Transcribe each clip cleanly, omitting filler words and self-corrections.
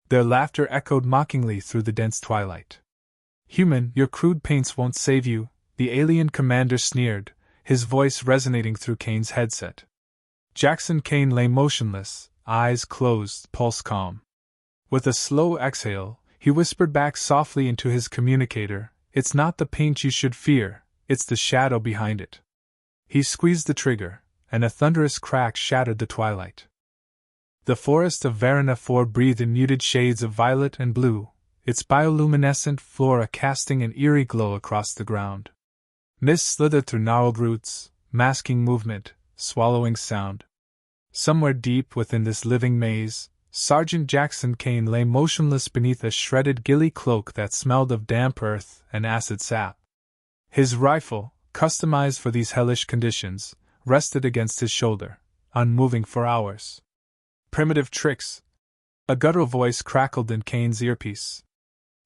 Their laughter echoed mockingly through the dense twilight. Human, your crude paints won't save you, the alien commander sneered, his voice resonating through Kane's headset. Jackson Kane lay motionless, eyes closed, pulse calm. With a slow exhale, he whispered back softly into his communicator, "It's not the paint you should fear, it's the shadow behind it." He squeezed the trigger, and a thunderous crack shattered the twilight. The forest of Varina 4 breathed in muted shades of violet and blue, its bioluminescent flora casting an eerie glow across the ground. Mist slithered through gnarled roots, masking movement, swallowing sound. Somewhere deep within this living maze, Sergeant Jackson Kane lay motionless beneath a shredded ghillie cloak that smelled of damp earth and acid sap. His rifle, customized for these hellish conditions, rested against his shoulder, unmoving for hours. "Primitive tricks," a guttural voice crackled in Kane's earpiece.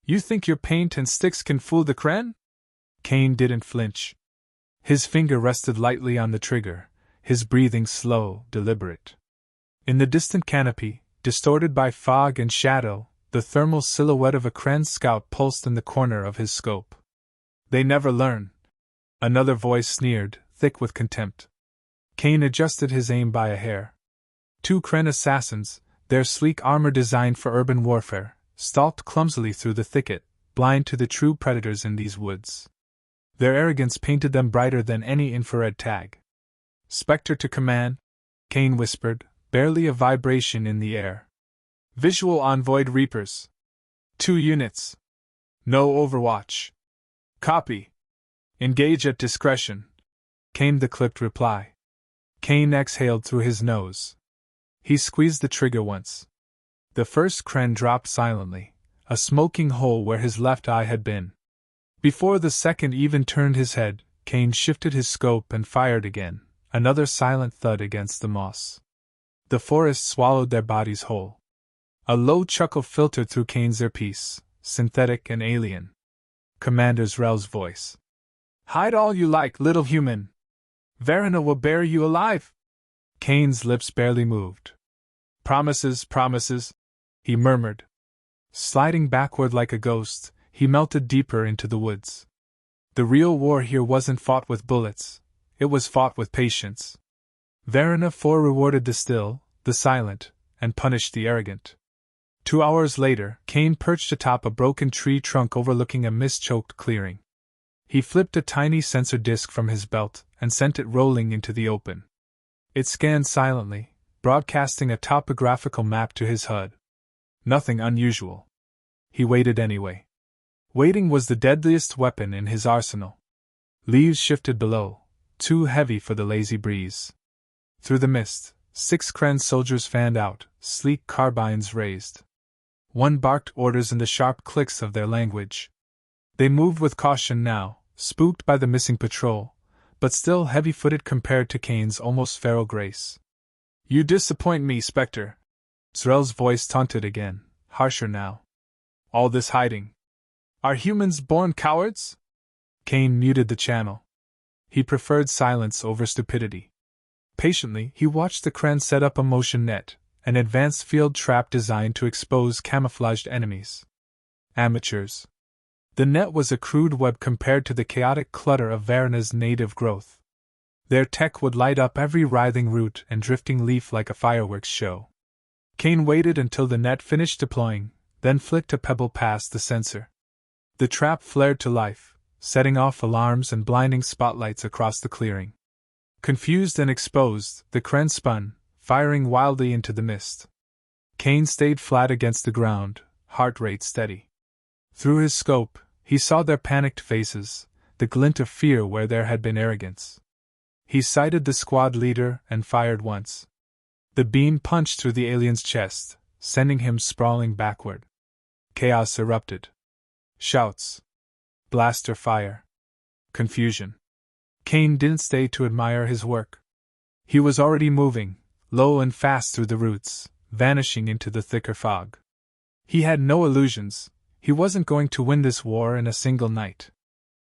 "You think your paint and sticks can fool the Kren?" Kane didn't flinch. His finger rested lightly on the trigger, his breathing slow, deliberate. In the distant canopy, distorted by fog and shadow, the thermal silhouette of a Kren scout pulsed in the corner of his scope. "They never learn," another voice sneered, thick with contempt. Kane adjusted his aim by a hair. Two Kren assassins, their sleek armor designed for urban warfare, stalked clumsily through the thicket, blind to the true predators in these woods. Their arrogance painted them brighter than any infrared tag. "Spectre to command," Kane whispered, barely a vibration in the air. "Visual on Void Reapers. 2 units. No overwatch." "Copy. Engage at discretion," came the clipped reply. Kane exhaled through his nose. He squeezed the trigger once. The first Kren dropped silently, a smoking hole where his left eye had been. Before the second even turned his head, Kane shifted his scope and fired again, another silent thud against the moss. The forest swallowed their bodies whole. A low chuckle filtered through Kane's earpiece, synthetic and alien. Commander Zrell's voice. "Hide all you like, little human. Varina will bury you alive." Kane's lips barely moved. "Promises, promises," he murmured. Sliding backward like a ghost, he melted deeper into the woods. The real war here wasn't fought with bullets, it was fought with patience. Varina 4 rewarded the still, the silent, and punished the arrogant. 2 hours later, Kane perched atop a broken tree trunk overlooking a mist-choked clearing. He flipped a tiny sensor disc from his belt and sent it rolling into the open. It scanned silently, broadcasting a topographical map to his HUD. Nothing unusual. He waited anyway. Waiting was the deadliest weapon in his arsenal. Leaves shifted below, too heavy for the lazy breeze. Through the mist, 6 Kren soldiers fanned out, sleek carbines raised. One barked orders in the sharp clicks of their language. They moved with caution now, spooked by the missing patrol, but still heavy-footed compared to Kane's almost feral grace. "You disappoint me, Spectre," Zrell's voice taunted again, harsher now. "All this hiding. Are humans born cowards?" Kane muted the channel. He preferred silence over stupidity. Patiently, he watched the Kren set up a motion net, an advanced field trap designed to expose camouflaged enemies. Amateurs. The net was a crude web compared to the chaotic clutter of Varina's native growth. Their tech would light up every writhing root and drifting leaf like a fireworks show. Kane waited until the net finished deploying, then flicked a pebble past the sensor. The trap flared to life, setting off alarms and blinding spotlights across the clearing. Confused and exposed, the Kren spun, firing wildly into the mist. Kane stayed flat against the ground, heart rate steady. Through his scope, he saw their panicked faces, the glint of fear where there had been arrogance. He sighted the squad leader and fired once. The beam punched through the alien's chest, sending him sprawling backward. Chaos erupted. Shouts. Blaster fire. Confusion. Kane didn't stay to admire his work. He was already moving, low and fast through the roots, vanishing into the thicker fog. He had no illusions. He wasn't going to win this war in a single night.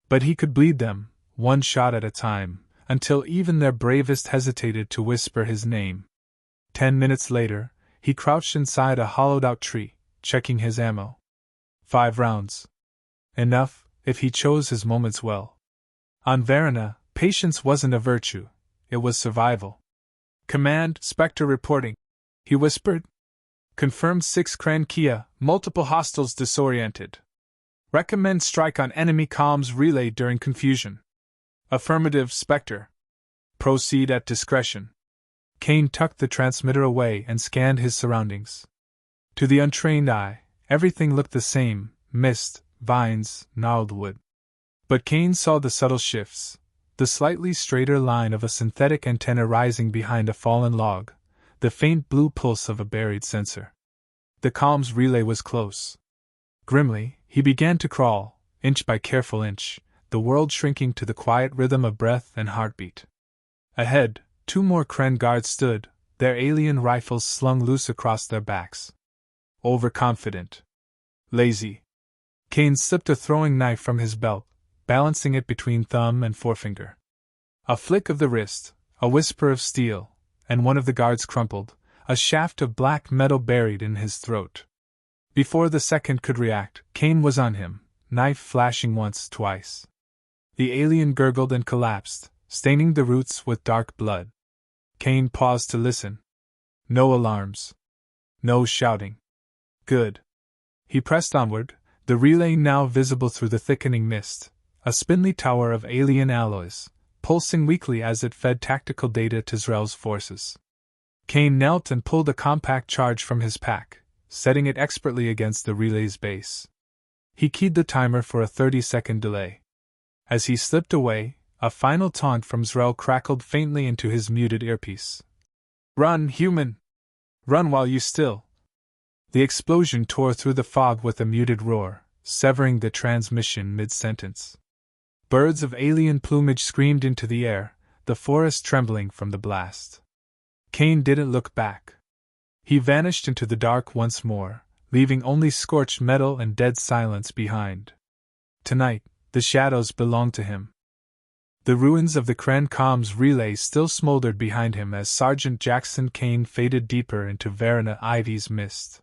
But he could bleed them, one shot at a time, until even their bravest hesitated to whisper his name. 10 minutes later, he crouched inside a hollowed-out tree, checking his ammo. 5 rounds. Enough, if he chose his moments well. On Varna, patience wasn't a virtue, it was survival. Command, Spectre reporting, he whispered. Confirmed 6 Kran Kia, multiple hostiles disoriented. Recommend strike on enemy comms relay during confusion. Affirmative, Spectre. Proceed at discretion. Kane tucked the transmitter away and scanned his surroundings. To the untrained eye, everything looked the same: mist, vines, gnarled wood. But Kane saw the subtle shifts, the slightly straighter line of a synthetic antenna rising behind a fallen log, the faint blue pulse of a buried sensor. The comms relay was close. Grimly, he began to crawl, inch by careful inch, the world shrinking to the quiet rhythm of breath and heartbeat. Ahead, 2 more Kren guards stood, their alien rifles slung loose across their backs. Overconfident. Lazy. Kane slipped a throwing knife from his belt, balancing it between thumb and forefinger. A flick of the wrist, a whisper of steel, and one of the guards crumpled, a shaft of black metal buried in his throat. Before the second could react, Kane was on him, knife flashing once, twice. The alien gurgled and collapsed, staining the roots with dark blood. Kane paused to listen. No alarms. No shouting. Good. He pressed onward, the relay now visible through the thickening mist, a spindly tower of alien alloys, pulsing weakly as it fed tactical data to Zrel's forces. Kane knelt and pulled a compact charge from his pack, setting it expertly against the relay's base. He keyed the timer for a 30-second delay. As he slipped away, a final taunt from Zrel crackled faintly into his muted earpiece. Run, human! Run while you still! The explosion tore through the fog with a muted roar, severing the transmission mid-sentence. Birds of alien plumage screamed into the air, the forest trembling from the blast. Kane didn't look back. He vanished into the dark once more, leaving only scorched metal and dead silence behind. Tonight, the shadows belonged to him. The ruins of the Kren comms relay still smoldered behind him as Sergeant Jackson Kane faded deeper into Varna Ivy's mist.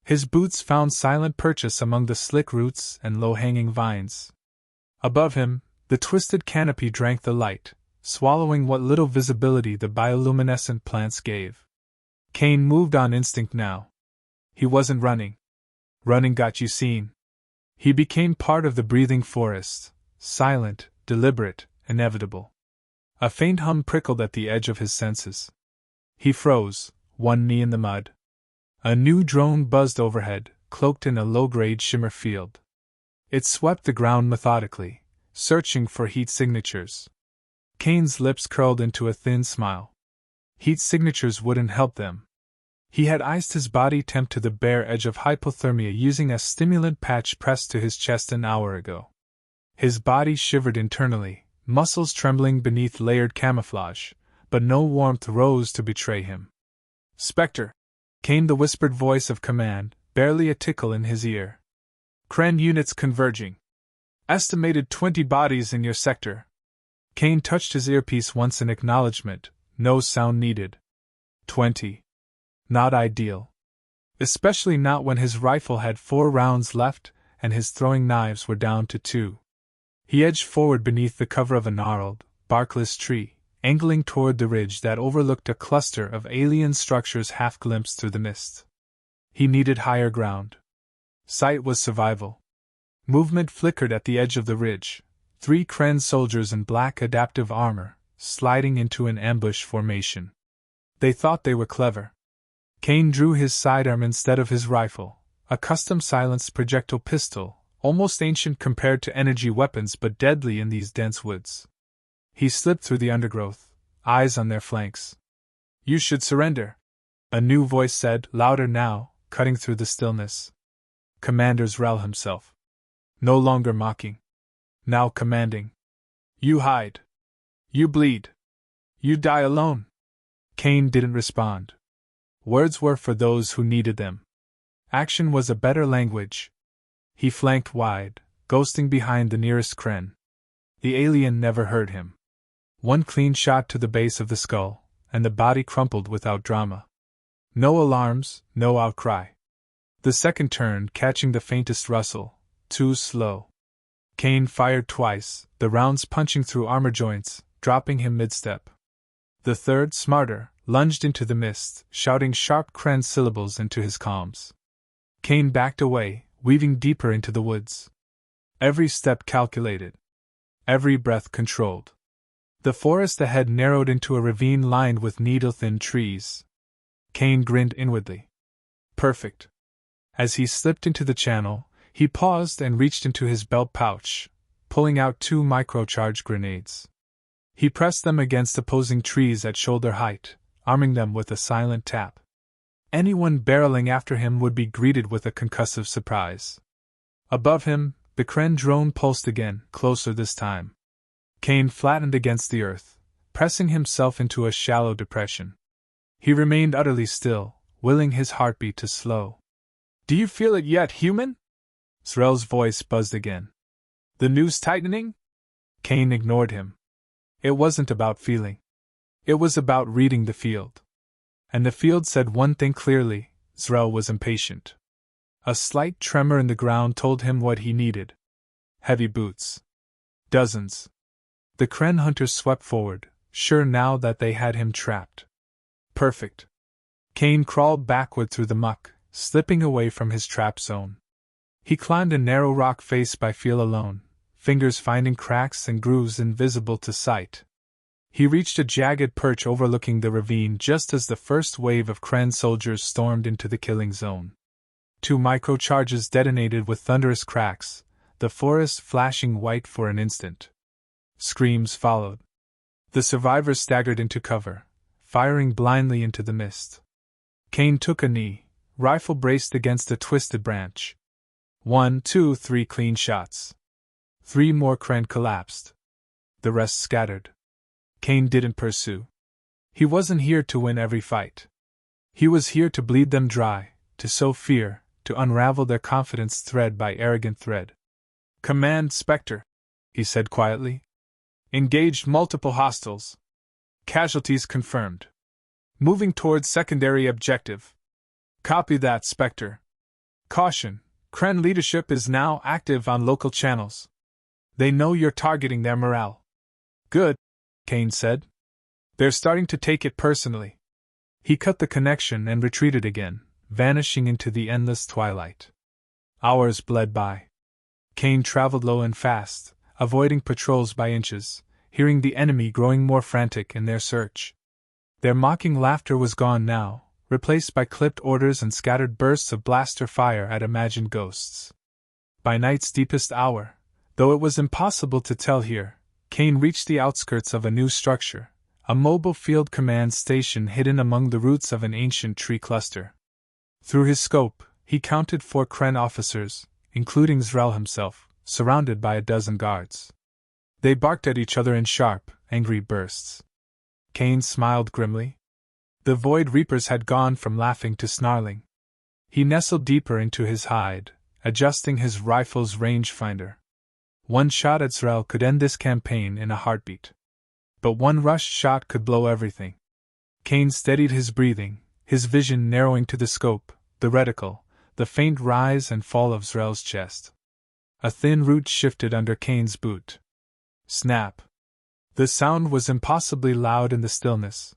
His boots found silent purchase among the slick roots and low-hanging vines. Above him, the twisted canopy drank the light, swallowing what little visibility the bioluminescent plants gave. Kane moved on instinct now. He wasn't running. Running got you seen. He became part of the breathing forest, silent, deliberate, inevitable. A faint hum prickled at the edge of his senses. He froze, one knee in the mud. A new drone buzzed overhead, cloaked in a low-grade shimmer field. It swept the ground methodically, searching for heat signatures. Kane's lips curled into a thin smile. Heat signatures wouldn't help them. He had iced his body temp to the bare edge of hypothermia using a stimulant patch pressed to his chest an hour ago. His body shivered internally, muscles trembling beneath layered camouflage, but no warmth rose to betray him. "Spectre!" came the whispered voice of command, barely a tickle in his ear. "Kren units converging. Estimated 20 bodies in your sector." Kane touched his earpiece once in acknowledgement, no sound needed. 20. Not ideal. Especially not when his rifle had 4 rounds left and his throwing knives were down to 2. He edged forward beneath the cover of a gnarled, barkless tree, angling toward the ridge that overlooked a cluster of alien structures half glimpsed through the mist. He needed higher ground. Sight was survival. Movement flickered at the edge of the ridge, 3 Kren soldiers in black adaptive armor, sliding into an ambush formation. They thought they were clever. Kane drew his sidearm instead of his rifle, a custom silenced projectile pistol, almost ancient compared to energy weapons but deadly in these dense woods. He slipped through the undergrowth, eyes on their flanks. "You should surrender," a new voice said, louder now, cutting through the stillness. Commander Zrel himself. No longer mocking. Now commanding. "You hide. You bleed. You die alone." Kane didn't respond. Words were for those who needed them. Action was a better language. He flanked wide, ghosting behind the nearest Kren. The alien never heard him. One clean shot to the base of the skull, and the body crumpled without drama. No alarms, no outcry. The second turned, catching the faintest rustle. Too slow. Kane fired twice, the rounds punching through armor joints, dropping him mid-step. The third, smarter, lunged into the mist, shouting sharp Kren syllables into his comms. Kane backed away, weaving deeper into the woods. Every step calculated. Every breath controlled. The forest ahead narrowed into a ravine lined with needle-thin trees. Kane grinned inwardly. Perfect. As he slipped into the channel, he paused and reached into his belt pouch, pulling out 2 microcharge grenades. He pressed them against opposing trees at shoulder height, arming them with a silent tap. Anyone barreling after him would be greeted with a concussive surprise. Above him, the Kren drone pulsed again, closer this time. Kane flattened against the earth, pressing himself into a shallow depression. He remained utterly still, willing his heartbeat to slow. "Do you feel it yet, human?" Zrel's voice buzzed again. "The noose tightening?" Kane ignored him. It wasn't about feeling. It was about reading the field. And the field said one thing clearly: Zrel was impatient. A slight tremor in the ground told him what he needed. Heavy boots. Dozens. The Kren hunters swept forward, sure now that they had him trapped. Perfect. Kane crawled backward through the muck, slipping away from his trap zone. He climbed a narrow rock face by feel alone, fingers finding cracks and grooves invisible to sight. He reached a jagged perch overlooking the ravine just as the first wave of Kren soldiers stormed into the killing zone. 2 microcharges detonated with thunderous cracks, the forest flashing white for an instant. Screams followed. The survivors staggered into cover, firing blindly into the mist. Kane took a knee, rifle braced against a twisted branch. 1, 2, 3 clean shots. 3 more Kren collapsed. The rest scattered. Kane didn't pursue. He wasn't here to win every fight. He was here to bleed them dry, to sow fear, to unravel their confidence thread by arrogant thread. "Command Spectre," he said quietly. "Engaged multiple hostiles. Casualties confirmed. Moving towards secondary objective." "Copy that, Spectre. Caution, Kren leadership is now active on local channels. They know you're targeting their morale." "Good," Kane said. "They're starting to take it personally." He cut the connection and retreated again, vanishing into the endless twilight. Hours bled by. Kane traveled low and fast, avoiding patrols by inches, hearing the enemy growing more frantic in their search. Their mocking laughter was gone now, replaced by clipped orders and scattered bursts of blaster fire at imagined ghosts. By night's deepest hour, though it was impossible to tell here, Kane reached the outskirts of a new structure, a mobile field command station hidden among the roots of an ancient tree cluster. Through his scope, he counted 4 Kren officers, including Zrel himself, surrounded by a dozen guards. They barked at each other in sharp, angry bursts. Kane smiled grimly. The Void Reapers had gone from laughing to snarling. He nestled deeper into his hide, adjusting his rifle's rangefinder. One shot at Zrel could end this campaign in a heartbeat. But one rushed shot could blow everything. Kane steadied his breathing, his vision narrowing to the scope, the reticle, the faint rise and fall of Zrel's chest. A thin root shifted under Kane's boot. Snap. The sound was impossibly loud in the stillness.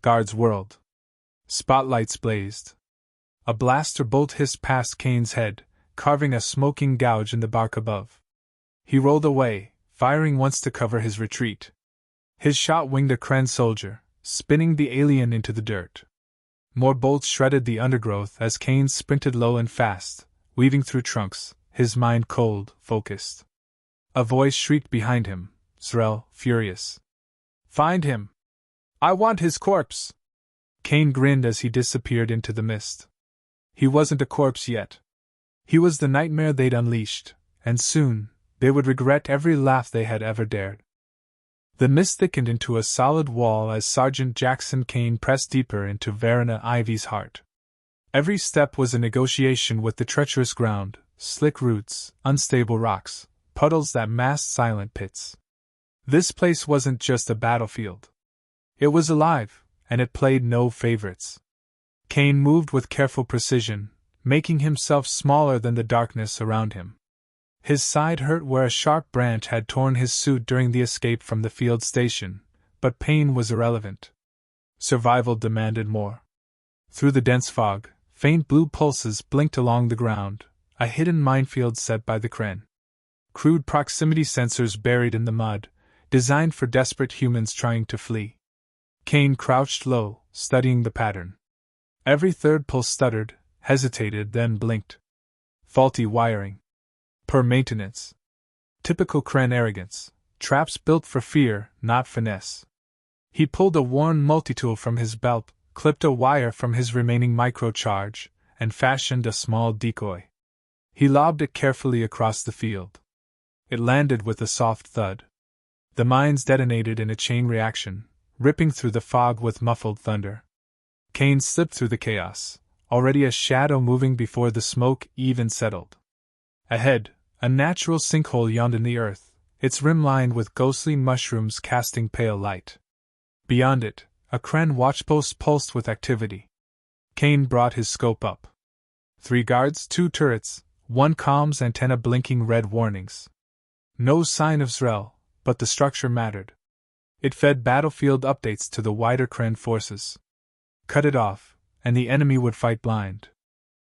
Guards whirled. Spotlights blazed. A blaster bolt hissed past Kane's head, carving a smoking gouge in the bark above. He rolled away, firing once to cover his retreat. His shot winged a Kren soldier, spinning the alien into the dirt. More bolts shredded the undergrowth as Kane sprinted low and fast, weaving through trunks, his mind cold, focused. A voice shrieked behind him, Zrel, furious. "Find him! I want his corpse!" Kane grinned as he disappeared into the mist. He wasn't a corpse yet. He was the nightmare they'd unleashed, and soon, they would regret every laugh they had ever dared. The mist thickened into a solid wall as Sergeant Jackson Kane pressed deeper into Verena Ivy's heart. Every step was a negotiation with the treacherous ground, slick roots, unstable rocks, puddles that masked silent pits. This place wasn't just a battlefield. It was alive, and it played no favorites. Kane moved with careful precision, making himself smaller than the darkness around him. His side hurt where a sharp branch had torn his suit during the escape from the field station, but pain was irrelevant. Survival demanded more. Through the dense fog, faint blue pulses blinked along the ground, a hidden minefield set by the Kren. Crude proximity sensors buried in the mud, designed for desperate humans trying to flee. Kane crouched low, studying the pattern. Every third pulse stuttered, hesitated, then blinked. Faulty wiring. Poor maintenance. Typical Kren arrogance. Traps built for fear, not finesse. He pulled a worn multitool from his belt, clipped a wire from his remaining microcharge, and fashioned a small decoy. He lobbed it carefully across the field. It landed with a soft thud. The mines detonated in a chain reaction, ripping through the fog with muffled thunder. Kane slipped through the chaos, already a shadow moving before the smoke even settled. Ahead, a natural sinkhole yawned in the earth, its rim lined with ghostly mushrooms casting pale light. Beyond it, a Kren watchpost pulsed with activity. Kane brought his scope up. 3 guards, 2 turrets, 1 comms antenna blinking red warnings. No sign of Zrel, but the structure mattered. It fed battlefield updates to the wider Kren forces. Cut it off, and the enemy would fight blind.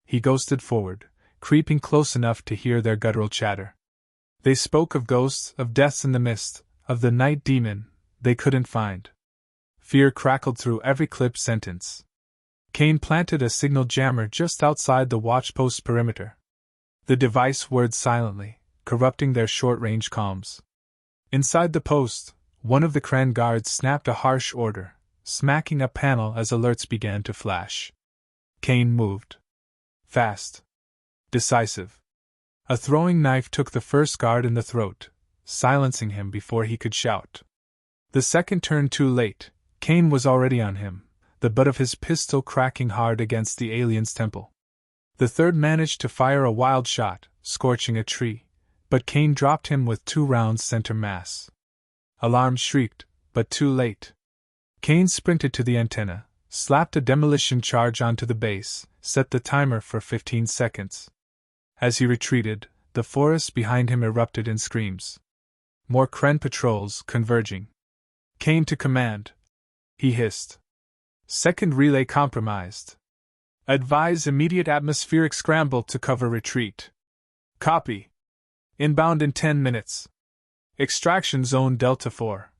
He ghosted forward, creeping close enough to hear their guttural chatter. They spoke of ghosts, of deaths in the mist, of the night demon they couldn't find. Fear crackled through every clipped sentence. Kane planted a signal jammer just outside the watchpost's perimeter. The device whirred silently, corrupting their short-range comms. Inside the post, one of the Kren guards snapped a harsh order, smacking a panel as alerts began to flash. Kane moved. Fast. Decisive. A throwing knife took the first guard in the throat, silencing him before he could shout. The second turned too late. Kane was already on him, the butt of his pistol cracking hard against the alien's temple. The third managed to fire a wild shot, scorching a tree, but Kane dropped him with 2 rounds center mass. Alarm shrieked, but too late. Kane sprinted to the antenna, slapped a demolition charge onto the base, set the timer for 15 seconds. As he retreated, the forest behind him erupted in screams. More Kren patrols converging. Kane to command. He hissed. Second relay compromised. Advise immediate atmospheric scramble to cover retreat. Copy. Inbound in 10 minutes. Extraction zone Delta 4.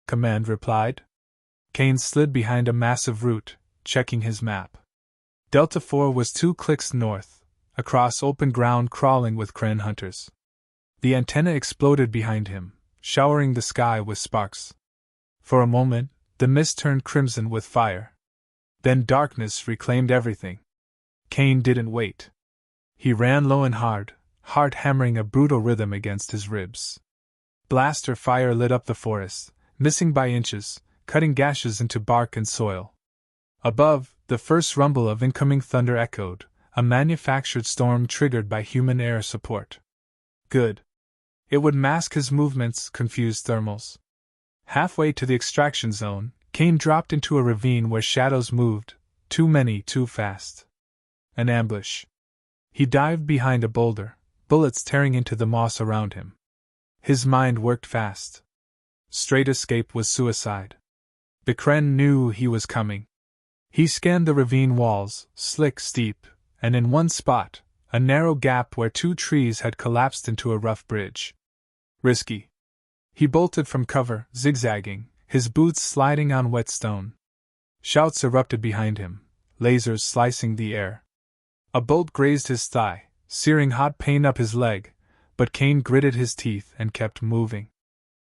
Command replied. Kane slid behind a massive root, checking his map. Delta 4 was 2 clicks north, across open ground crawling with Kren hunters. The antenna exploded behind him, showering the sky with sparks. For a moment, the mist turned crimson with fire. Then darkness reclaimed everything. Kane didn't wait. He ran low and hard, heart hammering a brutal rhythm against his ribs. Blaster fire lit up the forest, missing by inches, cutting gashes into bark and soil. Above, the first rumble of incoming thunder echoed, a manufactured storm triggered by human air support. Good. It would mask his movements, confuse thermals. Halfway to the extraction zone, Kane dropped into a ravine where shadows moved, too many too fast. An ambush. He dived behind a boulder, bullets tearing into the moss around him. His mind worked fast. Straight escape was suicide. The Kren knew he was coming. He scanned the ravine walls, slick, steep, and in one spot, a narrow gap where 2 trees had collapsed into a rough bridge. Risky. He bolted from cover, zigzagging, his boots sliding on wet stone. Shouts erupted behind him, lasers slicing the air. A bolt grazed his thigh, searing hot pain up his leg, but Kane gritted his teeth and kept moving.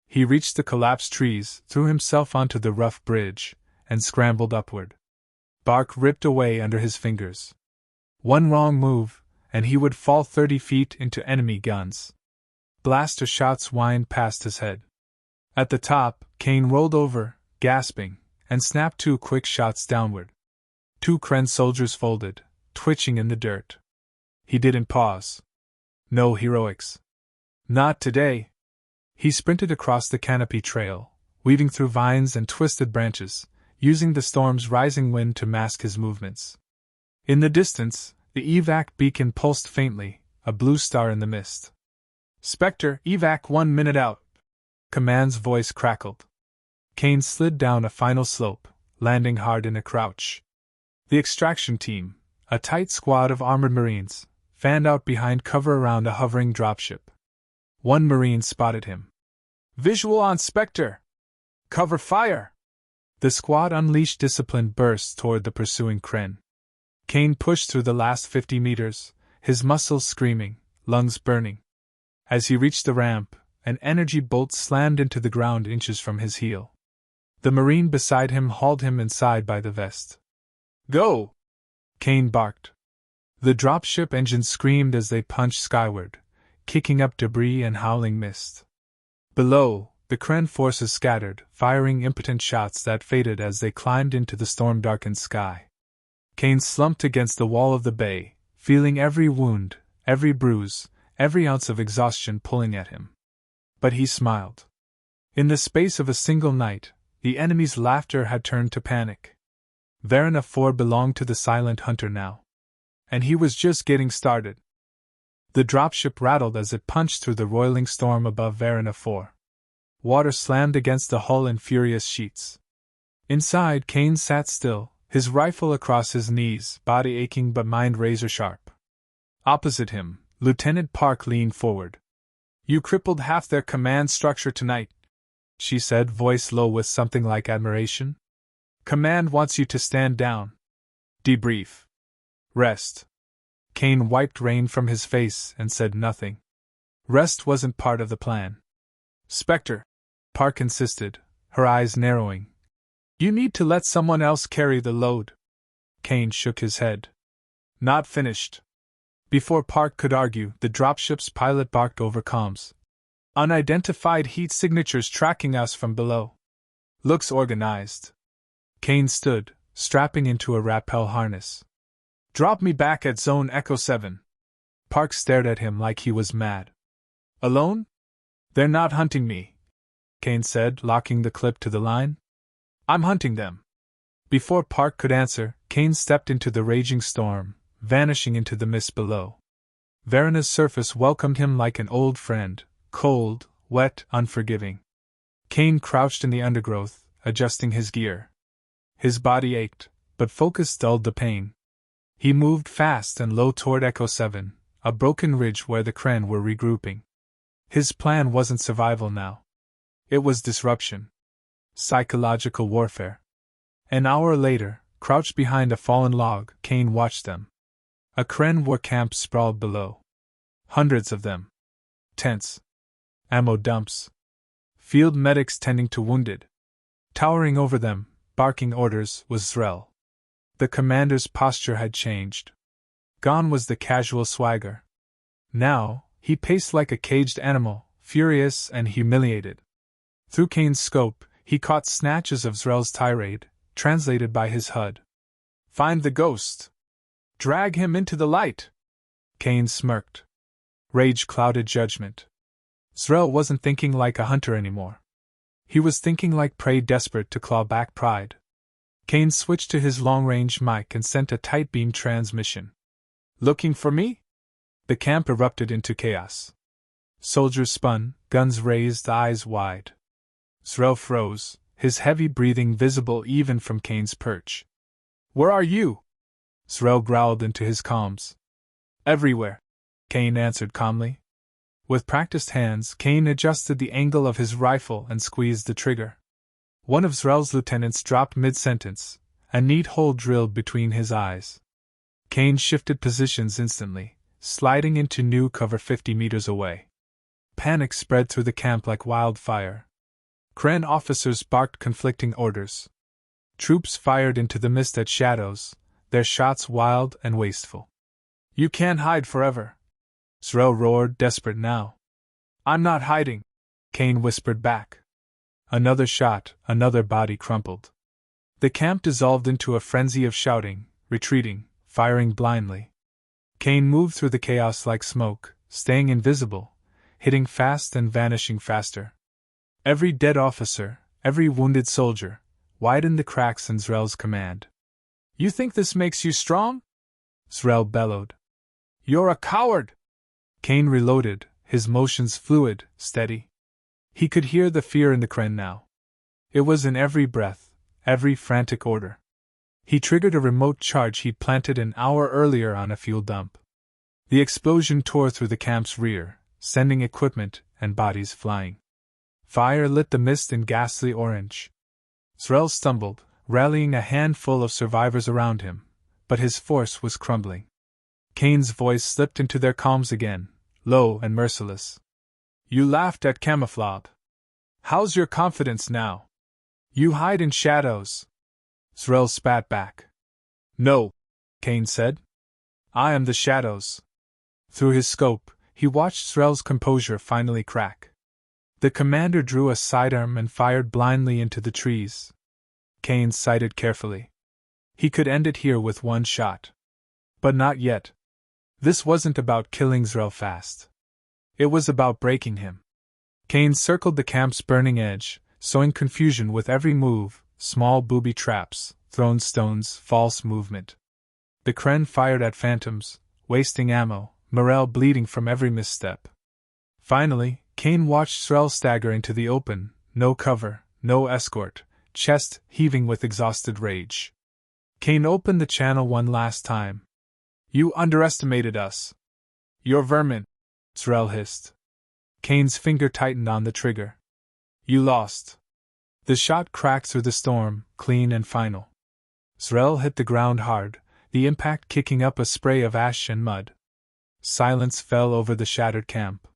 He reached the collapsed trees, threw himself onto the rough bridge, and scrambled upward. Bark ripped away under his fingers. One wrong move, and he would fall 30 feet into enemy guns. Blaster shots whined past his head. At the top, Kane rolled over, gasping, and snapped 2 quick shots downward. 2 Kren soldiers folded, twitching in the dirt. He didn't pause. No heroics. Not today. He sprinted across the canopy trail, weaving through vines and twisted branches, using the storm's rising wind to mask his movements. In the distance, The evac beacon pulsed faintly, a blue star in the mist. Spectre, evac 1 minute out. Command's voice crackled. Kane slid down a final slope, landing hard in a crouch. The extraction team, a tight squad of armored Marines, fanned out behind cover around a hovering dropship. One Marine spotted him. Visual on Spectre! Cover fire! The squad unleashed disciplined bursts toward the pursuing Kren. Kane pushed through the last 50 meters, his muscles screaming, lungs burning. As he reached the ramp, an energy bolt slammed into the ground inches from his heel. The Marine beside him hauled him inside by the vest. Go! Kane barked. The dropship engines screamed as they punched skyward, kicking up debris and howling mist. Below, the Kren forces scattered, firing impotent shots that faded as they climbed into the storm-darkened sky. Kane slumped against the wall of the bay, feeling every wound, every bruise, every ounce of exhaustion pulling at him. But he smiled. In the space of a single night, the enemy's laughter had turned to panic. Varina 4 belonged to the Silent Hunter now. And he was just getting started. The dropship rattled as it punched through the roiling storm above Varina 4. Water slammed against the hull in furious sheets. Inside, Kane sat still, his rifle across his knees, body aching but mind razor-sharp. Opposite him, Lieutenant Park leaned forward. You crippled half their command structure tonight, she said, voice low with something like admiration. Command wants you to stand down. Debrief. Rest. Kane wiped rain from his face and said nothing. Rest wasn't part of the plan. Spectre, Park insisted, her eyes narrowing. You need to let someone else carry the load. Kane shook his head. Not finished. Before Park could argue, the dropship's pilot barked over comms. Unidentified heat signatures tracking us from below. Looks organized. Kane stood, strapping into a rappel harness. Drop me back at Zone Echo 7. Park stared at him like he was mad. Alone? They're not hunting me, Kane said, locking the clip to the line. I'm hunting them. Before Park could answer, Kane stepped into the raging storm, vanishing into the mist below. Varina's surface welcomed him like an old friend, cold, wet, unforgiving. Kane crouched in the undergrowth, adjusting his gear. His body ached, but focus dulled the pain. He moved fast and low toward Echo 7, a broken ridge where the Kren were regrouping. His plan wasn't survival now. It was disruption. Psychological warfare. An hour later, crouched behind a fallen log, Kane watched them. A Kren war camp sprawled below. Hundreds of them. Tents. Ammo dumps. Field medics tending to wounded. Towering over them, barking orders, was Zrel. The commander's posture had changed. Gone was the casual swagger. Now, he paced like a caged animal, furious and humiliated. Through Kane's scope, he caught snatches of Zrel's tirade, translated by his HUD. Find the ghost. Drag him into the light. Kane smirked. Rage clouded judgment. Zrel wasn't thinking like a hunter anymore. He was thinking like prey desperate to claw back pride. Kane switched to his long-range mic and sent a tight beam transmission. Looking for me? The camp erupted into chaos. Soldiers spun, guns raised, eyes wide. Zrel froze, his heavy breathing visible even from Kane's perch. Where are you? Zrel growled into his comms. Everywhere, Kane answered calmly. With practiced hands, Kane adjusted the angle of his rifle and squeezed the trigger. One of Zrel's lieutenants dropped mid-sentence, a neat hole drilled between his eyes. Kane shifted positions instantly, sliding into new cover 50 meters away. Panic spread through the camp like wildfire. Kren officers barked conflicting orders. Troops fired into the mist at shadows, their shots wild and wasteful. You can't hide forever. Zrel roared, desperate now. I'm not hiding, Kane whispered back. Another shot, another body crumpled. The camp dissolved into a frenzy of shouting, retreating, firing blindly. Kane moved through the chaos like smoke, staying invisible, hitting fast and vanishing faster. Every dead officer, every wounded soldier, widened the cracks in Zrel's command. You think this makes you strong? Zrel bellowed. You're a coward! Kane reloaded, his motions fluid, steady. He could hear the fear in the Kren now. It was in every breath, every frantic order. He triggered a remote charge he'd planted an hour earlier on a fuel dump. The explosion tore through the camp's rear, sending equipment and bodies flying. Fire lit the mist in ghastly orange. Zrel stumbled, rallying a handful of survivors around him, but his force was crumbling. Kane's voice slipped into their calms again, low and merciless. You laughed at Camouflage. How's your confidence now? You hide in shadows. Zrel spat back. No, Kane said. I am the shadows. Through his scope, he watched Zrel's composure finally crack. The commander drew a sidearm and fired blindly into the trees. Kane sighted carefully. He could end it here with one shot. But not yet. This wasn't about killing Zrel fast. It was about breaking him. Kane circled the camp's burning edge, sowing confusion with every move, small booby traps, thrown stones, false movement. The Kren fired at phantoms, wasting ammo, morale bleeding from every misstep. Finally, Kane watched Zrel stagger into the open, no cover, no escort, chest heaving with exhausted rage. Kane opened the channel one last time. You underestimated us. You're vermin, Zrel hissed. Kane's finger tightened on the trigger. You lost. The shot cracked through the storm, clean and final. Zrel hit the ground hard, the impact kicking up a spray of ash and mud. Silence fell over the shattered camp.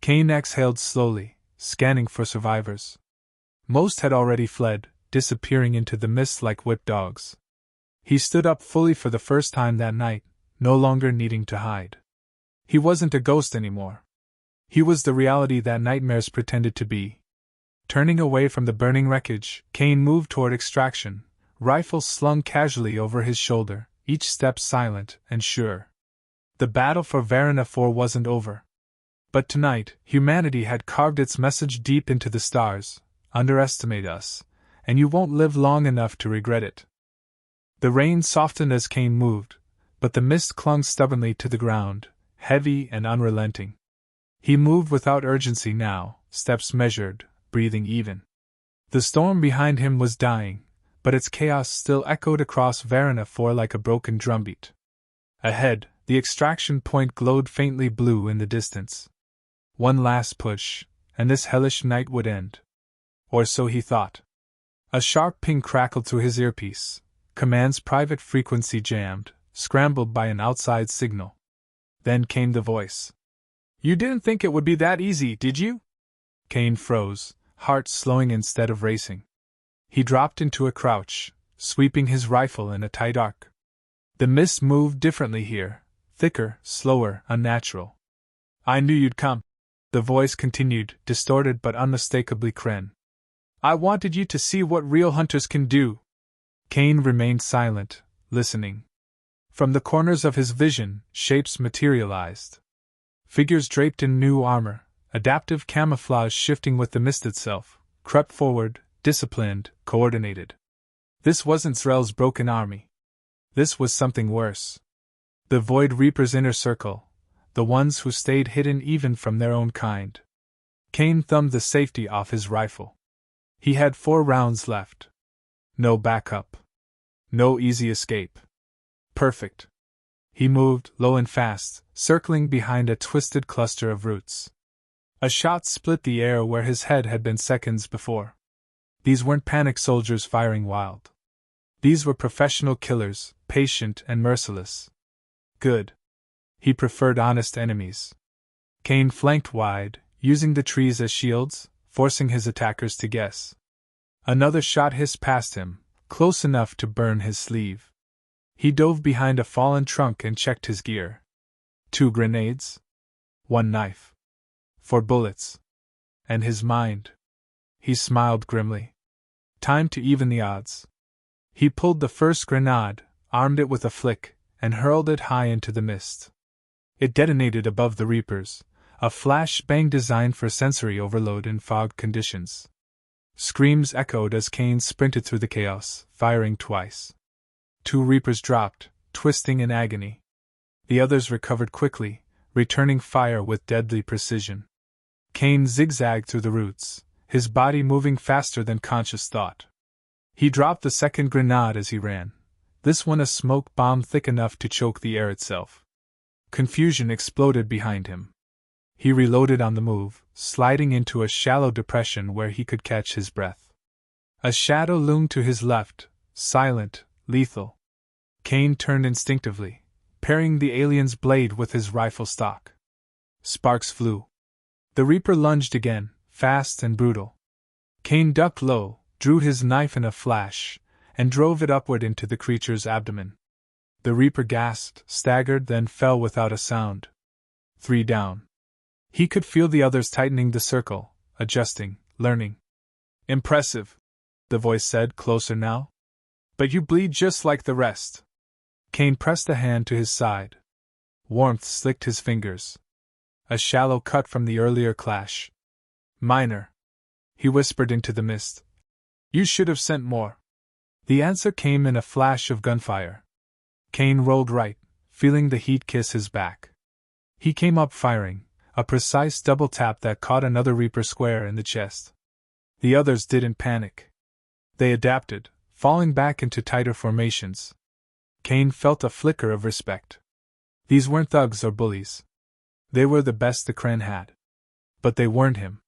Kane exhaled slowly, scanning for survivors. Most had already fled, disappearing into the mist like whipped dogs. He stood up fully for the first time that night, no longer needing to hide. He wasn't a ghost anymore. He was the reality that nightmares pretended to be. Turning away from the burning wreckage, Kane moved toward extraction, rifle slung casually over his shoulder, each step silent and sure. The battle for Varina 4 wasn't over. But tonight, humanity had carved its message deep into the stars: underestimate us, and you won't live long enough to regret it. The rain softened as Kane moved, but the mist clung stubbornly to the ground, heavy and unrelenting. He moved without urgency now, steps measured, breathing even. The storm behind him was dying, but its chaos still echoed across Varina 4 like a broken drumbeat. Ahead, the extraction point glowed faintly blue in the distance. One last push, and this hellish night would end. Or so he thought. A sharp ping crackled through his earpiece. Command's private frequency jammed, scrambled by an outside signal. Then came the voice. You didn't think it would be that easy, did you? Kane froze, heart slowing instead of racing. He dropped into a crouch, sweeping his rifle in a tight arc. The mist moved differently here, thicker, slower, unnatural. I knew you'd come. The voice continued, distorted but unmistakably Kren. I wanted you to see what real hunters can do. Kane remained silent, listening. From the corners of his vision, shapes materialized. Figures draped in new armor, adaptive camouflage shifting with the mist itself, crept forward, disciplined, coordinated. This wasn't Zrel's broken army. This was something worse. The Void Reaper's inner circle, the ones who stayed hidden even from their own kind. Kane thumbed the safety off his rifle. He had 4 rounds left. No backup. No easy escape. Perfect. He moved, low and fast, circling behind a twisted cluster of roots. A shot split the air where his head had been seconds before. These weren't panic soldiers firing wild. These were professional killers, patient and merciless. Good. He preferred honest enemies. Kane flanked wide, using the trees as shields, forcing his attackers to guess. Another shot hissed past him, close enough to burn his sleeve. He dove behind a fallen trunk and checked his gear. 2 grenades. 1 knife. 4 bullets. And his mind. He smiled grimly. Time to even the odds. He pulled the first grenade, armed it with a flick, and hurled it high into the mist. It detonated above the Reapers, a flash-bang designed for sensory overload in fog conditions. Screams echoed as Kane sprinted through the chaos, firing twice. 2 Reapers dropped, twisting in agony. The others recovered quickly, returning fire with deadly precision. Kane zigzagged through the roots, his body moving faster than conscious thought. He dropped the second grenade as he ran, this one a smoke bomb thick enough to choke the air itself. Confusion exploded behind him. He reloaded on the move, sliding into a shallow depression where he could catch his breath. A shadow loomed to his left, silent, lethal. Kane turned instinctively, parrying the alien's blade with his rifle stock. Sparks flew. The Reaper lunged again, fast and brutal. Kane ducked low, drew his knife in a flash, and drove it upward into the creature's abdomen. The Reaper gasped, staggered, then fell without a sound. 3 down. He could feel the others tightening the circle, adjusting, learning. Impressive, the voice said, closer now. But you bleed just like the rest. Kane pressed a hand to his side. Warmth slicked his fingers. A shallow cut from the earlier clash. Minor, he whispered into the mist. You should have sent more. The answer came in a flash of gunfire. Kane rolled right, feeling the heat kiss his back. He came up firing, a precise double tap that caught another Reaper square in the chest. The others didn't panic. They adapted, falling back into tighter formations. Kane felt a flicker of respect. These weren't thugs or bullies. They were the best the Kren had. But they weren't him.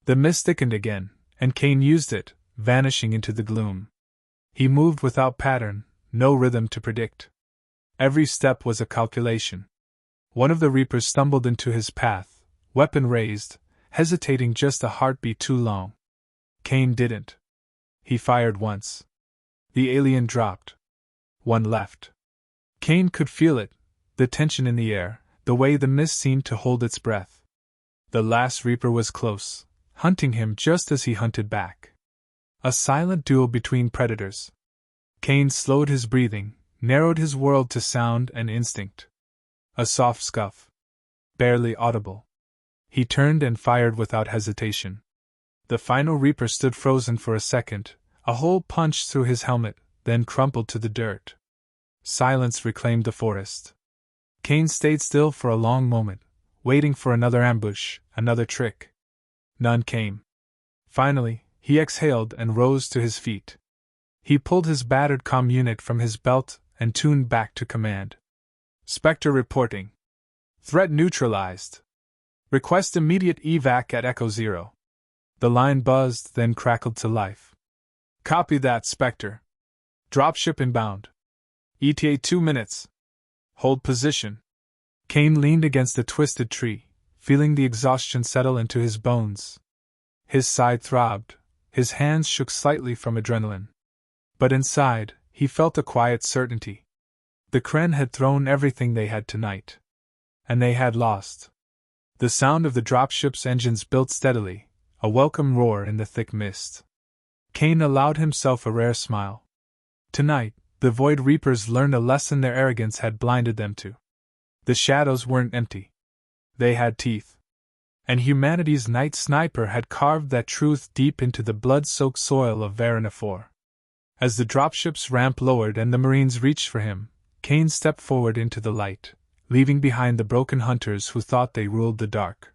The mist thickened again, and Kane used it, vanishing into the gloom. He moved without pattern, no rhythm to predict. Every step was a calculation. One of the Reapers stumbled into his path, weapon raised, hesitating just a heartbeat too long. Kane didn't. He fired once. The alien dropped. One left. Kane could feel it, the tension in the air, the way the mist seemed to hold its breath. The last Reaper was close, hunting him just as he hunted back. A silent duel between predators. Kane slowed his breathing, narrowed his world to sound and instinct. A soft scuff. Barely audible. He turned and fired without hesitation. The final Reaper stood frozen for a second, a hole punched through his helmet, then crumpled to the dirt. Silence reclaimed the forest. Kane stayed still for a long moment, waiting for another ambush, another trick. None came. Finally, he exhaled and rose to his feet. He pulled his battered comm unit from his belt and tuned back to command. Spectre reporting. Threat neutralized. Request immediate evac at Echo 0. The line buzzed, then crackled to life. Copy that, Spectre. Dropship inbound. ETA 2 minutes. Hold position. Kane leaned against a twisted tree, feeling the exhaustion settle into his bones. His side throbbed, his hands shook slightly from adrenaline. But inside, he felt a quiet certainty. The Kren had thrown everything they had tonight. And they had lost. The sound of the dropship's engines built steadily, a welcome roar in the thick mist. Kane allowed himself a rare smile. Tonight, the Void Reapers learned a lesson their arrogance had blinded them to. The shadows weren't empty. They had teeth. And humanity's night sniper had carved that truth deep into the blood-soaked soil of Varanafor. As the dropship's ramp lowered and the Marines reached for him, Kane stepped forward into the light, leaving behind the broken hunters who thought they ruled the dark.